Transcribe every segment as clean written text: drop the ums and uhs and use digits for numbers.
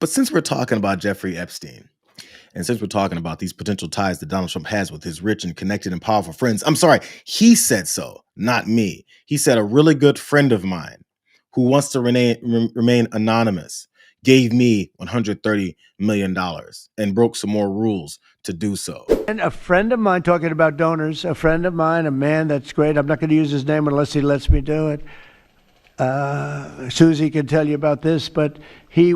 But since we're talking about Jeffrey Epstein, and since we're talking about these potential ties that Donald Trump has with his rich and connected and powerful friends, I'm sorry, he said so, not me. He said a really good friend of mine who wants to remain anonymous gave me $130 million and broke some more rules to do so. And a friend of mine, talking about donors, a friend of mine, a man that's great. I'm not going to use his name unless he lets me do it. Susie can tell you about this, but he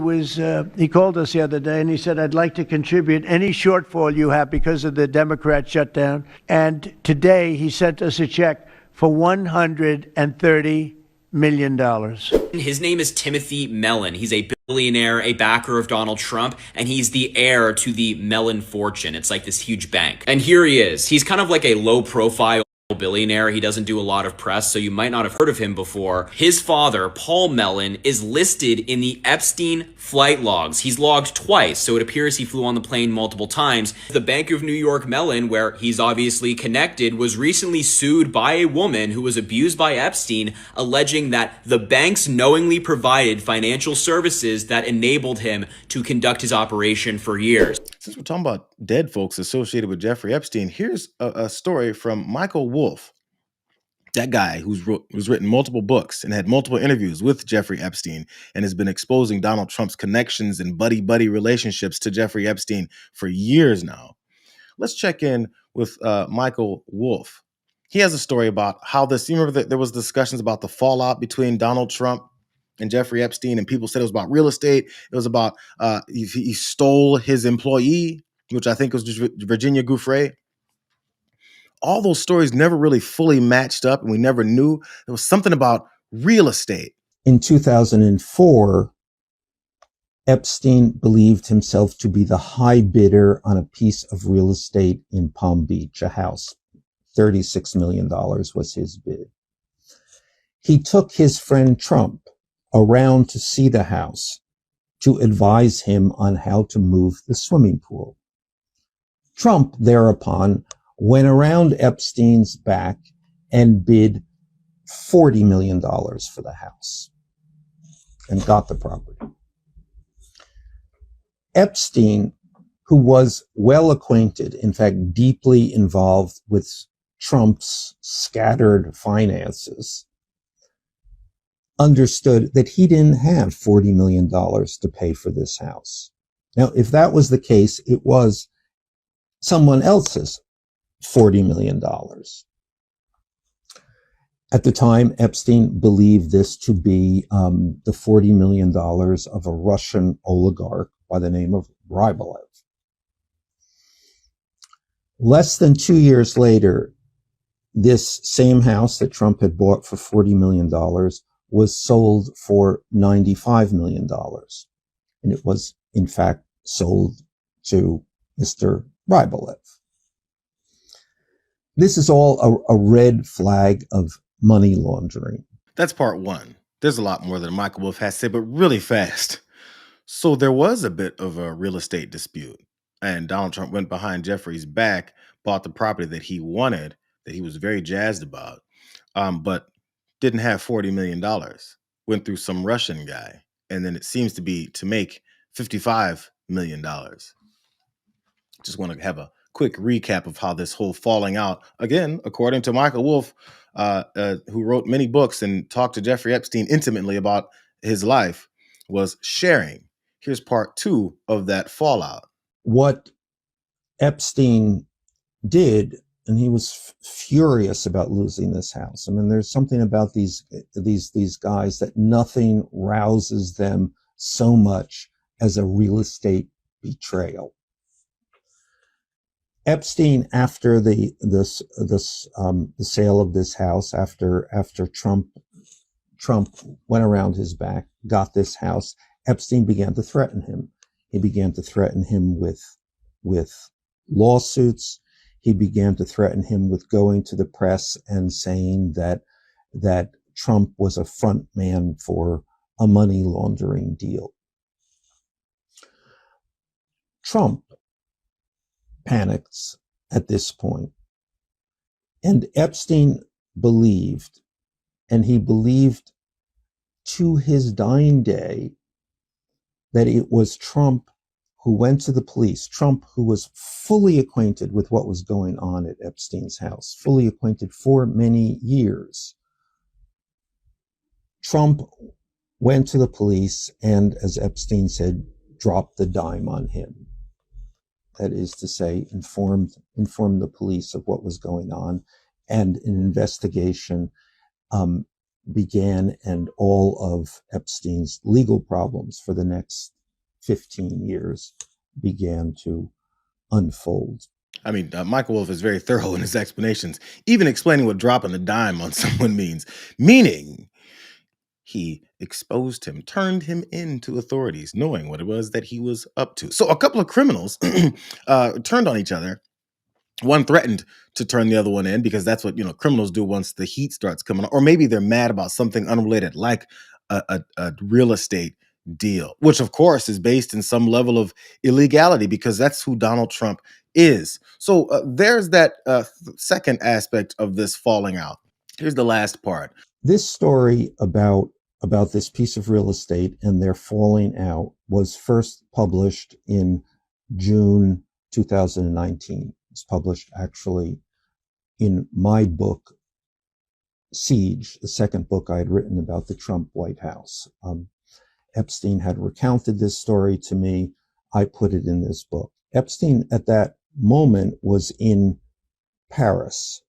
called us the other day and he said, I'd like to contribute any shortfall you have because of the Democrat shutdown. And today he sent us a check for $130 million. His name is Timothy Mellon. He's a billionaire, a backer of Donald Trump, and he's the heir to the Mellon fortune. It's like this huge bank. And here he is. He's kind of like a low profile billionaire. He doesn't do a lot of press, so you might not have heard of him before. His father, Paul Mellon, is listed in the Epstein flight logs. He's logged twice, so it appears he flew on the plane multiple times. The Bank of New York Mellon, where he's obviously connected, was recently sued by a woman who was abused by Epstein, alleging that the banks knowingly provided financial services that enabled him to conduct his operation for years. Since we're talking about dead folks associated with Jeffrey Epstein, here's a story from Michael Wolff, that guy who's written multiple books and had multiple interviews with Jeffrey Epstein and has been exposing Donald Trump's connections and buddy-buddy relationships to Jeffrey Epstein for years now. Let's check in with Michael Wolff. He has a story about how this, you remember that there was discussions about the fallout between Donald Trump and Jeffrey Epstein, and people said it was about real estate. It was about he stole his employee, which I think was Virginia Giuffre. All those stories never really fully matched up, and we never knew. There was something about real estate. In 2004, Epstein believed himself to be the high bidder on a piece of real estate in Palm Beach, a house. $36 million was his bid. He took his friend Trump around to see the house to advise him on how to move the swimming pool. Trump thereupon went around Epstein's back and bid $40 million for the house and got the property. Epstein, who was well acquainted, in fact, deeply involved with Trump's scattered finances, understood that he didn't have $40 million to pay for this house. Now, if that was the case, it was someone else's $40 million. At the time, Epstein believed this to be the $40 million of a Russian oligarch by the name of Rybolev. Less than 2 years later, this same house that Trump had bought for $40 million was sold for $95 million. And it was, in fact, sold to Mr. Rybolev. This is all a red flag of money laundering. That's part one. There's a lot more that Michael Wolff has to say, but really fast. So there was a bit of a real estate dispute, and Donald Trump went behind Jeffrey's back, bought the property that he wanted, that he was very jazzed about, but didn't have $40 million. Went through some Russian guy, and then it seems to be to make $55 million. Just want to have a quick recap of how this whole falling out, again, according to Michael Wolff, who wrote many books and talked to Jeffrey Epstein intimately about his life, was sharing. Here's part two of that fallout. What Epstein did, and he was furious about losing this house. I mean, there's something about these guys that nothing rouses them so much as a real estate betrayal. Epstein, after the sale of this house, after Trump went around his back, got this house, Epstein began to threaten him. He began to threaten him with lawsuits. He began to threaten him with going to the press and saying that Trump was a front man for a money laundering deal. Trump panics at this point, and Epstein believed, and he believed to his dying day, that it was Trump who went to the police, Trump who was fully acquainted with what was going on at Epstein's house, fully acquainted for many years. Trump went to the police and, as Epstein said, dropped the dime on him. That is to say, informed the police of what was going on, and an investigation began, and all of Epstein's legal problems for the next 15 years began to unfold. I mean, Michael Wolff is very thorough in his explanations, even explaining what dropping the dime on someone means, meaning he exposed him, turned him into authorities, knowing what it was that he was up to. So a couple of criminals turned on each other. One threatened to turn the other one in because that's what criminals do once the heat starts coming on, or maybe they're mad about something unrelated, like a real estate deal, which of course is based in some level of illegality because that's who Donald Trump is. So there's that second aspect of this falling out. Here's the last part. This story about this piece of real estate and their falling out was first published in June 2019. It was published actually in my book, Siege, the second book I had written about the Trump White House. Epstein had recounted this story to me. I put it in this book. Epstein at that moment was in Paris.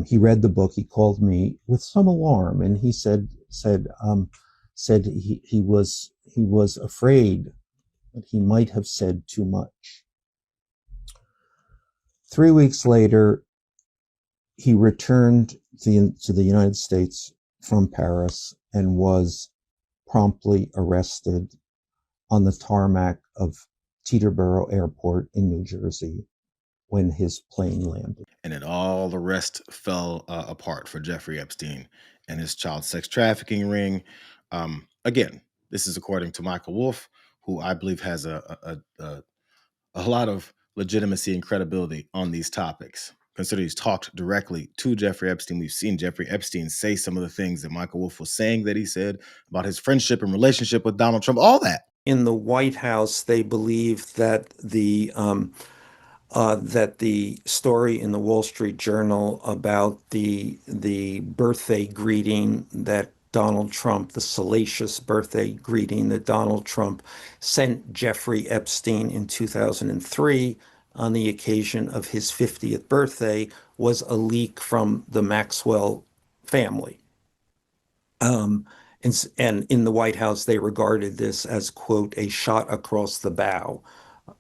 He read the book. He called me with some alarm, and he said he was afraid that he might have said too much. 3 weeks later, he returned to the United States from Paris and was promptly arrested on the tarmac of Teterboro Airport in New Jersey when his plane landed. And then all the rest fell apart for Jeffrey Epstein and his child sex trafficking ring. Again, this is according to Michael Wolff, who I believe has a lot of legitimacy and credibility on these topics. Consider he's talked directly to Jeffrey Epstein. We've seen Jeffrey Epstein say some of the things that Michael Wolff was saying that he said about his friendship and relationship with Donald Trump, all that. In the White House, they believe that the story in the Wall Street Journal about the birthday greeting that Donald Trump, the salacious birthday greeting that Donald Trump sent Jeffrey Epstein in 2003 on the occasion of his 50th birthday, was a leak from the Maxwell family. And in the White House, they regarded this as, quote, a shot across the bow.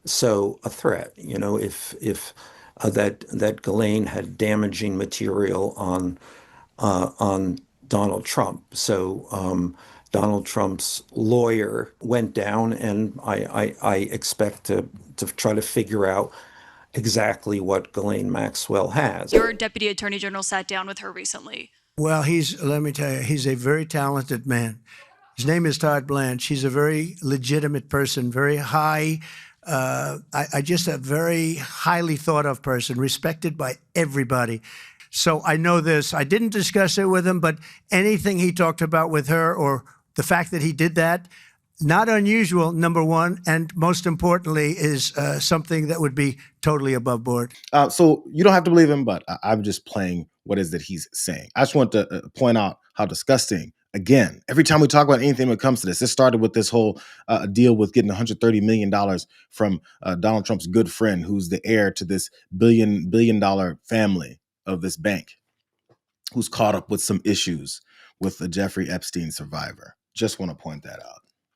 So a threat, if that Ghislaine had damaging material on Donald Trump. So Donald Trump's lawyer went down, and I expect to try to figure out exactly what Ghislaine Maxwell has. Your deputy attorney general sat down with her recently. Well, let me tell you, he's a very talented man. His name is Todd Blanche. He's a very legitimate person, very high. I just a very highly thought of person, respected by everybody. So I know this. I didn't discuss it with him, but anything he talked about with her, or the fact that he did that, not unusual, number one, and most importantly is something that would be totally above board. So you don't have to believe him, but I'm just playing what is that he's saying. I just want to point out how disgusting. Again, every time we talk about anything that comes to this started with this whole deal with getting $130 million from Donald Trump's good friend, who's the heir to this billion dollar family of this bank, who's caught up with some issues with the Jeffrey Epstein survivor. Just want to point that out.